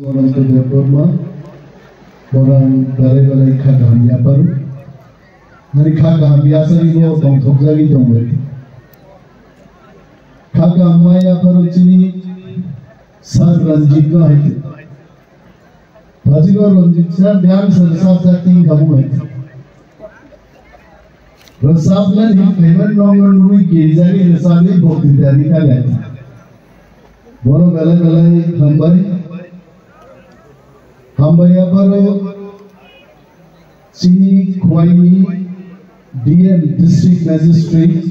Orang tu berkorma, orang balai-balai kagam ya baru. Hari kagam biasa ni bo tong lagi tong lagi. Kagam maya baru cini sar ranjit ka hai. Bajigar ranjit sar biar sab jati kamu hai. Rasab na ni payment nongon nui kiri rasab ni bokti dari ka hai. Boro balai-balai hambai. Hambaya Baro Chini Khwaini DM District Magistrate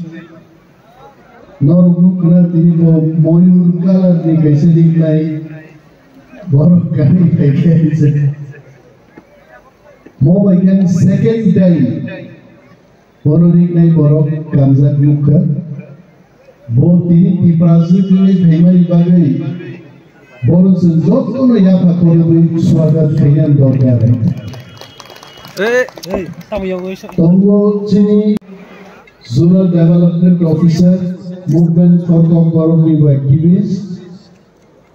Norugukna Tinibo Moyur Color ni kaise diklai Boro kari kaise Mo again second time Boro diklai Boro Kamzat Mukha Bo Tini Tiprasu Tini Bhemari Bagai Boro sejauh mana ya pak korban swagat kalian dokter. Tunggu sini Zonal Development Officer Movement for Cooperative Activists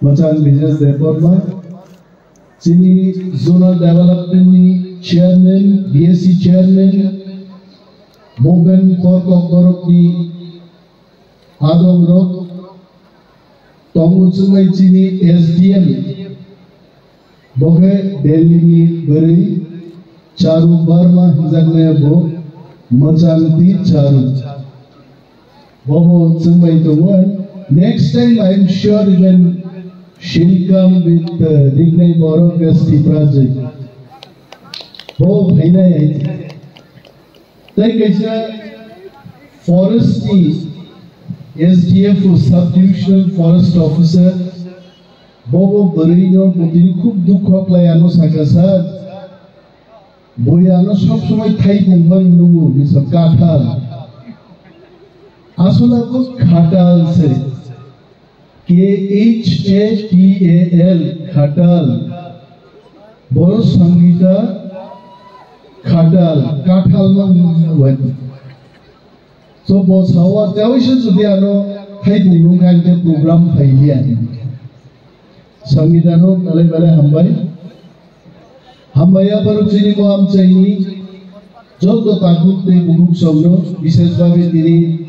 Macam Business Department sini Zonal Development Chairman BSc Chairman Movement for Cooperative Adong Rock Tunggu cumai cini SDM, bohe Delhi ni beri Charu Barma hizaknya bo Machanti Charu. Bobo cumai tungguan. Next time I am sure even she'll come with Dignai Boro Gasti project. Bo bhaina hai. Tai kaisa forest ni SDF Subdivisional Forest Officer Bobo Barino Mutini Kub Dukho Playano Sakasad Boyano Shop Sumai Thai Bumban Numu Misa Katal Asula ko Khatal se KHATAL Khatal Boro Sangita Khatal Katal Mang So bos hawa tawishan sudiano hai bunung kan ke program phailian sangitano balai hambaya baru chini ko am chaini joto takut te bunung somno bishes bhabe tini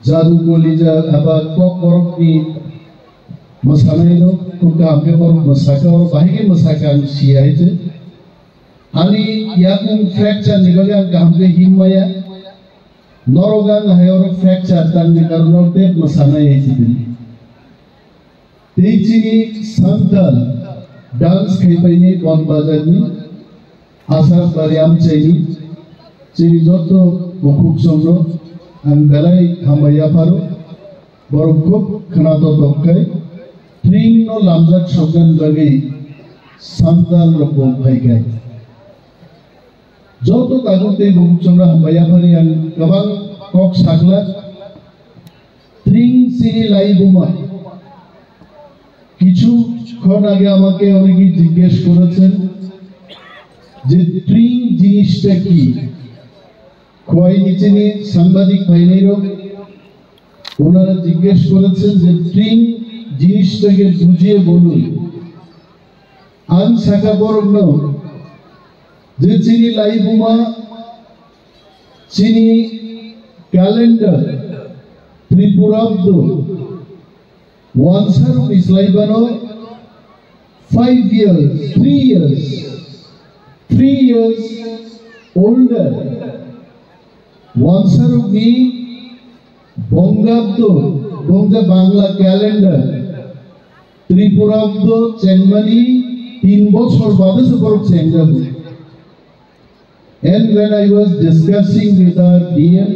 jadu kolija aba kok korok ni masanaino ko kamke korok masaka or bahige masaka siai je ani yakun fracture nibaga kamke himmaya Norogang hayor fracture tangni karno tep masana yechidin. Teichini santal dance khaipaini bon bazarni asar bariam chaini chini joto bukuk somno ang belai hambaya paru borokop khanato dokkai tring no lamjak shogan bagi santal rokom bhaigai. Joto tagote bukuk somno hambaya paru yang gabang kok sakla tring sini lai buma কিছু ক্ষণ আগে আমাকে অনেকেই জিজ্ঞেস করেছেন যে ট্রিং জিনিসটা কি খোয়াই নিচেনি সাংবাদিক ভাইনেরও ওনারা জিজ্ঞেস করেছেন যে ট্রিং জিনিসটাকে বুঝিয়ে বলুন আন শাখা বরগ্ন যে চিনি লাই বুমা চিনি calendar Tripurabdo Wansar Islaibano 5 years 3 years older Wansar ni Bongabdo Bongja Bangla calendar Tripurabdo Chengmani 3 বছর বাদে সবর চেঞ্জাবো and when I was discussing with our DM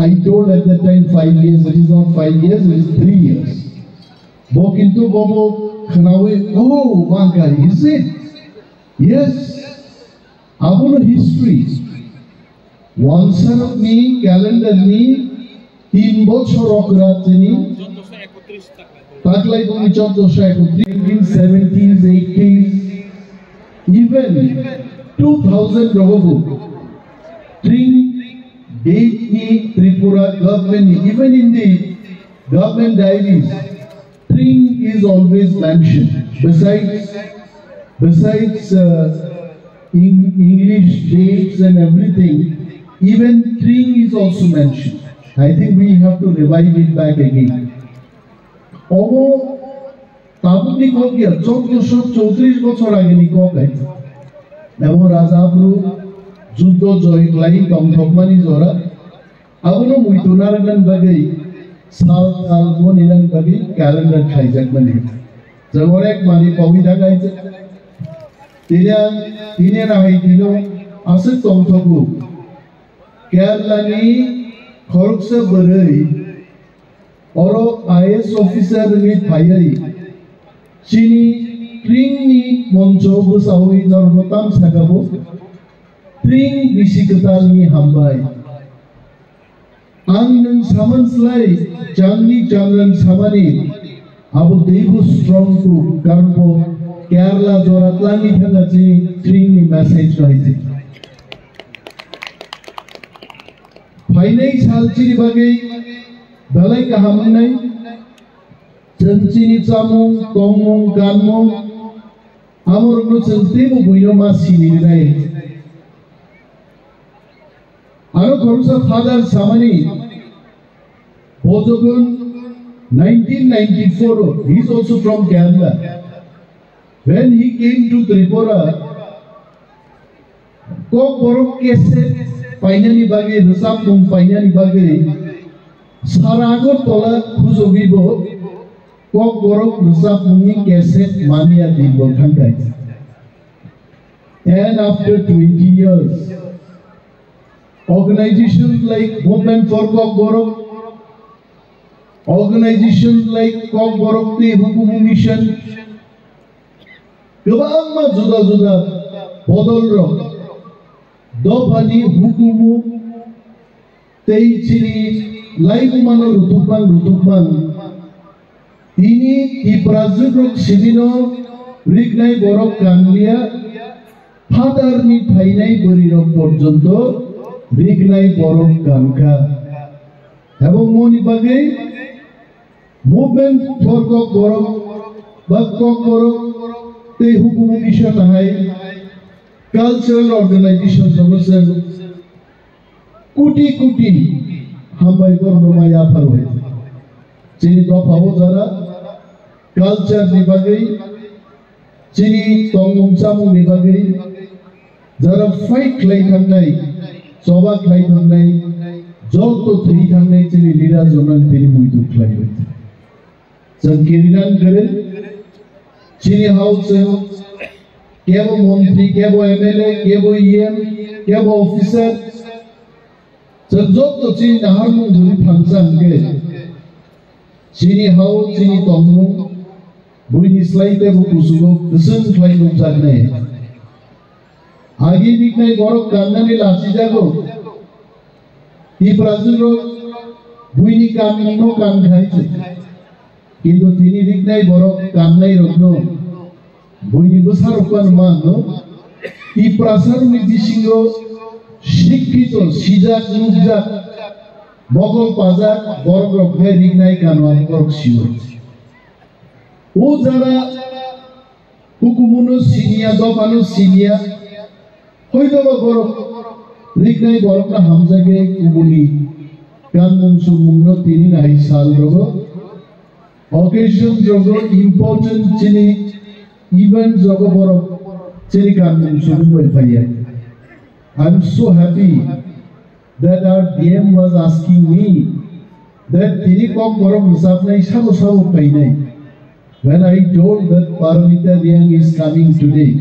I told at that time 5 years, it is not 5 years, it is 3 years. Bokintu Bobo Khanawe, oh, one guy, is it? Yes. Our history. One son of me, calendar me, 3 বছর অকরাতনি তাকলাই তুমি 1431 70s 80s even 2000 Robo Tring date ni Tripura government even in the government diaries Tring is always mentioned. Besides English dates and everything, even Tring is also mentioned. I think we have to revive it back again. Omo tabuni ko ki 1434 বছর আগে ni ko kai. Namo Rajapuru যুদ্ধ জয় লাই তংথকমানি জরা আগুনো মুইতুনারগান বাগৈ সাল সাল মনিরান বাগৈ calendar খাইজাক মানে জগর এক মানি পবি থাকাইছে তিনে নাহাই দিনো আছে তংথকু কেরালানি খরকসে বরৈ অরো আইএস অফিসার নি ফাইয়াই চিনি ট্রিং নি মঞ্চ বসাওই নরমতাম সাগাবো Tring bisikatalni hambai. Ang nang samanslay Changni Changran samani abu debu strong to karbo Kerala joratlangi thagachi Tring ni message raise. Phainai salchiri bagai dalai kahamanai chanchini chamung tongmung kanmung amor no chantebu buino ma sinirai. Aro Kharusa father Samani Bozogun 1994 he is also from Kerala. When he came to Tripura Kok Borok Kese Painani Bage Rusapum Painani Bage Saragot Tola Kuzogibo Kok Borok Rusapumi Kese Mania Dibo Thangai. And after 20 years organizations like Movement for Kok Borok, organizations like Kok Borok Te Hukumu Mission, Gabama Juda Juda, Bodolro, Dobani Hukumu, Teichini, Laibumano Rutukman, Tini, Tiprazurok Sidino, Rignai Borok Kanlia, Father Ni Painai Borirok Porjonto, Rignai Borok Kanka. Ebong moni bagai movement for Kok Borok, Kok Borok te hukumu mission hai, cultural organizations solution, kuti hambai korno maya parwai. Chini top habo jara culture ni bagai, chini tongmung samung ni bagai, jara fight lai thangnai. Sobat lai thangnai joto thei thangnai chini lira jonan teri muitu khlai hoy sankirinan gare chini house kebo mantri kebo mla kebo em kebo officer joto chini nahar mung dhuri phangchang ge chini house chini tongmu buini slaite bu kusugo kusun khlai nukjagnai Agi Rignai Borok Kandani Lasi Jago Ti Prazuro Buini Kamini no Kam Khaise Kintu Tini Rignai Borok Kamnai Rogno Buini Busarokan Mano Ti Prasaru Nidishingo Shikhito Sijak Nukjak Mogol Pazak Borok Rokhe Rignai Kanwan Borok Shiwa O Jara Hukumuno Sinia Dopano Sinia Hoyto ba Borok Rignai Borok na hamjage kubuli kanmung sumungno tini nahi sal rogo occasion rogo important chini event rogo Borok chini kanmung sumungno phaiya. I'm so happy that our DM was asking me that tini Kok Borok hisab nai sabo painai. When I told that Paramita Riang is coming today,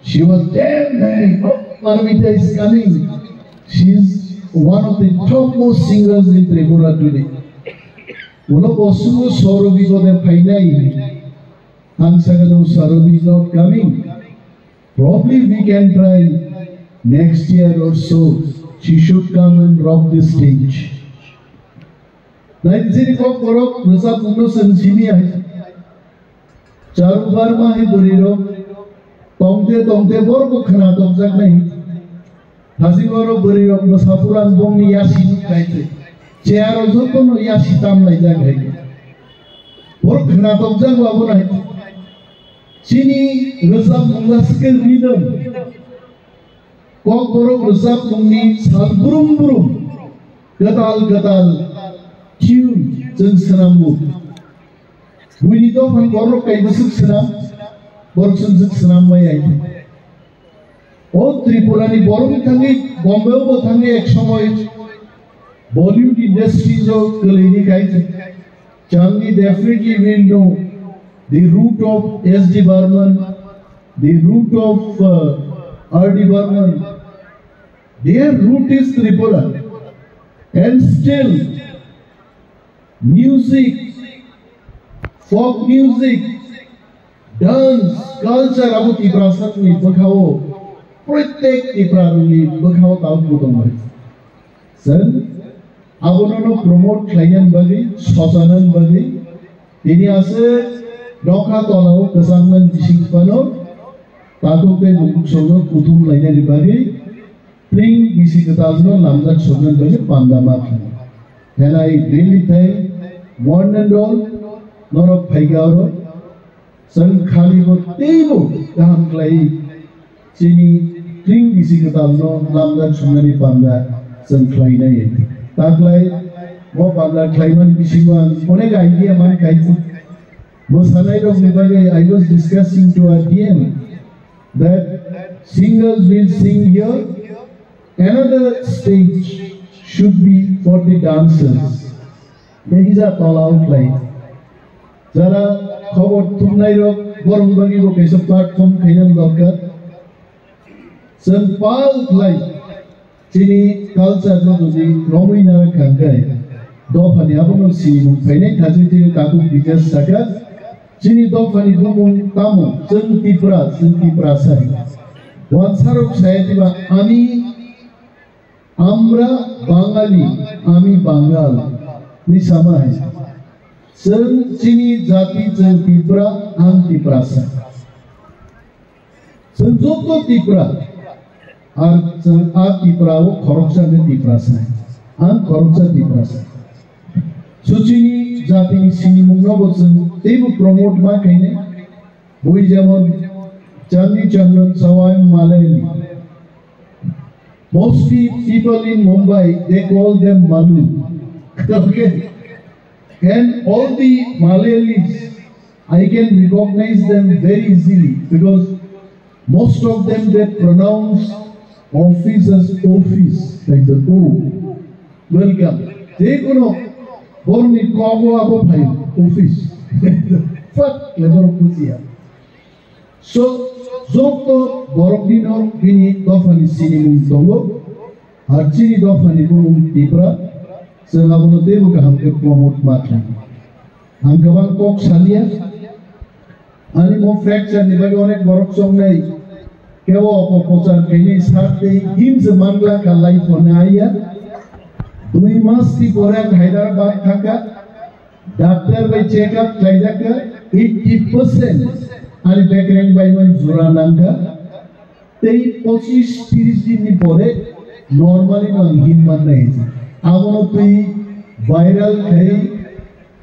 she was damn nice. Paramita is coming. She is one of the topmost singers in Tripura today. Uno posugo Sorobi ko de painai. Angsagano Sorobi is not coming. Probably we can try next year or so. She should come and rock the stage. Nainjini Kok Borok Rusa Puno Sansini hai. Charu Barma hai Buriro. Tongte Borok Khana Tongzak nahi. Hasigoro Buriro Sapuran Bongni Yashi kaite. Chearo Zokono Yashi Tam lai jak hai. borok khnatok jang wabonai chini resap mungla skill rhythm kok borok resap mungni sal burum burum gatal tune jeng senambu bunyi to fan borok kai besuk senam borok senjuk senam mayai o Tripura ni borok thangi Bombay bo thangi ek shomoy Bollywood industry jo kalini kai Chandni definitely will know the root of S.D. Burman, the root of R.D. Burman. Their root is Tripura. And still, music, folk music, dance, culture, abu Tripura satni bakhao, pratek Tripura ni bakhao tau putomai. Sir, abonono promote klainan bagi, sosanan bagi, ini ase dokha tolao kesangan disingpano, tato pe bukuk sono kutum lainan bagi, pring bisi ketalno lamjak sonan bagi pandamat. And I really thank one and all, not of Paigaro, San Khalibo Tebo, Kaham Klai, Chini, pring bisi ketalno lamjak sonani panda, San Klaina yeti. Taglai, mo panda klaiman bisingan, onek idea man kaitsu. Mosanai of Nibage, I was discussing to our DM that singers will sing here. Another stage should be for the dancers. There is a call out like Jara Khobor Tumnairo, Borungbagi Vocation Platform, Kayan Dorkar. Some pal like Chini culture to the Romina Kankai. Dofani Abono Simu, Fene Haziti Kaku Bikas Saka. Chini Dofani Dumum Tamu, Sentipra Sai. One Sarok Sayatiba Ami Amra Bangali, Ami Bangal, Nisamai. Chini Jati Sentipra, Antipra Sai. Senjoto Tipra, Tipra, Koroksa Tipra Sai. And Koroksa Tipra Sai. Suchini Jati Sini Mungabosan, they would promote my kind. Buijamon, Chandi Chandran, Sawai Malayali. Most people in Mumbai, they call them Malu. Okay. And all the Malayalis, I can recognize them very easily because most of them they pronounce office as office, like the O. Welcome. They know. Born in Congo, office. Fuck, clever pusia. So, Zokto Borokino, Vini, Dofani Sinimum Tongo, Archini Dofani Bum Tipra, Selabono Debuka Hamke promote Matlan. Ankavan Kok Salia, Animo fracture, Nibagonek Borok Songai, Kevo Poposa, Kenny Sarte, Hymns a Mangla, Kalai Ponaya. 2 মাস পরে হায়দ্রাবাদ থাকা doctor বাই checkup চাইজাকা 80% আর background বাই মান জোরা নাঙ্গা 25-30 দিন পরে নরমালি নন হিমমান নাইছে আমনো তুই ভাইরাল খাই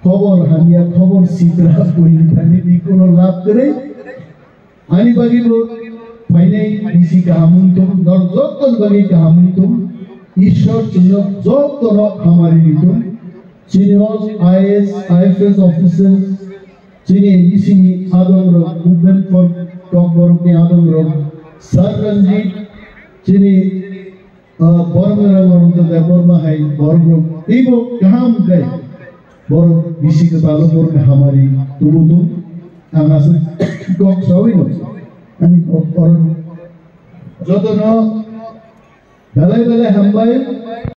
খবর হামিয়া খবর সিদ্রা পইতানি দি কোন লাভ করে আনি বাগিব ফাইনাই বিসি কাহামুনতুম দরজতন বাগি কাহামুনতুম Ishwar Chino, Jokoro Hamarinitum, Chini was IAS, IFS officers, Chini AGC Adam Rock, Movement for Kokborokni Adam Rock, Sir Ranjit, Chini Bormera Maruta, the Borma Hai, Bormok, Ibo Kaham Kai, Bor Visikatalo Bor Hamari, Tubutu, Amas Kok Sawino, and Jotono. Bale Hambai